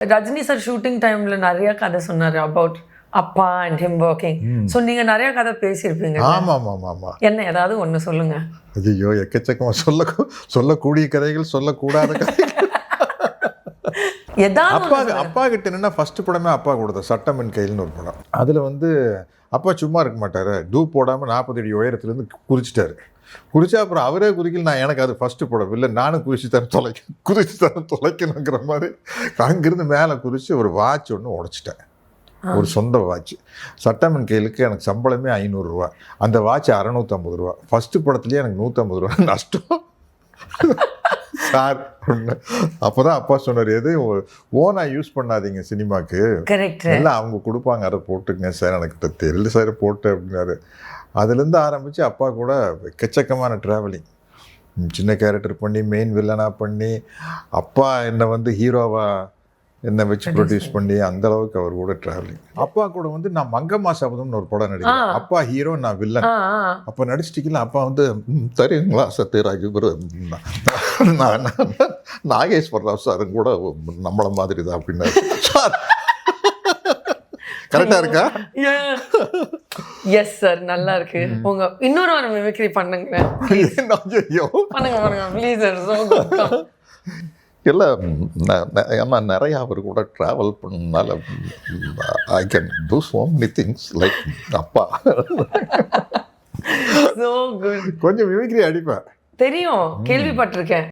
Rajini sir shooting டைம்ல நிறைய கதை சொன்னாரு அபவுட் அப்பா அண்ட் ஹிம் ஒர்க்கிங். ஸோ நீங்க நிறைய கதை பேசியிருப்பீங்க. ஆமாம். என்ன ஏதாவது ஒன்று சொல்லுங்க. ஐயோ எக்கச்சக்கமாக சொல்லக்கூடிய கதைகள், சொல்லக்கூடாத கதைகள். அப்பா கிட்ட என்னன்னா ஃபர்ஸ்ட் படமே அப்பா கொடுத்த சட்டமின் கையில்னு ஒரு படம். அதில் அப்பா சும்மா இருக்க மாட்டார். டூப் போடாமல் 40 அடி உயரத்துலேருந்து குதிச்சிட்டாரு. குதிச்சா அப்புறம் அவரே குதிக்கல. எனக்கு அது ஃபஸ்ட்டு படம் இல்லை, நானும் குதிச்சு தர தொலைக்கணுங்கிற மாதிரி அங்கிருந்து மேலே குதிச்சு ஒரு வாட்ச் ஒன்று உடைச்சிட்டேன். ஒரு சொந்த வாட்ச். சட்டமின் கையிலுக்கு எனக்கு சம்பளமே 500 ரூபா. அந்த வாட்ச் 650 ரூபா. ஃபஸ்ட்டு படத்துலேயே எனக்கு 150 ரூபா நஷ்டம் சார். அப்போ தான் அப்பா சொன்னார், எதையும் ஓனாக யூஸ் பண்ணாதீங்க சினிமாவுக்கு, எல்லாம் அவங்க கொடுப்பாங்க, அதை போட்டுங்க சார். எனக்கு தெரியல சார் போட்டு அப்படின்னாரு. அதுலேருந்து ஆரம்பித்து அப்பா கூட எக்கச்சக்கமான ட்ராவலிங். சின்ன கேரக்டர் பண்ணி மெயின் வில்லனாக பண்ணி, அப்பா என்னை ஹீரோவாக என்னை வச்சு ப்ரொடியூஸ் பண்ணி அந்த அளவுக்கு அவர் கூட ட்ராவலிங். அப்பா கூட நான் மங்கம்மா சபதம்னு ஒரு படம் நடிக்கிறேன். அப்பா ஹீரோ, நான் வில்லன். அப்போ நடிச்சிட்டிக்கலாம். அப்பா தெரியுங்களா சத்யராஜ் நான் நாகேஸ்வர் ராவ் சார் கூட நம்மளை மாதிரி தான் அப்படின்னாரு. சார் கரெக்டா இருக்கா? எஸ் சார், நல்லா இருக்கு. உங்க இன்னொரு வாரம் மிமிக்ரி பண்ணுங்க ப்ளீஸ் சார். இல்லை ஏன்னா நிறையா அவர் கூட ட்ராவல் பண்ணனால I can do so many things like அப்பா. So good. கொஞ்சம் மிமிக்ரி அடிப்பேன். தெரியும், கேள்விப்பட்டிருக்கேன்.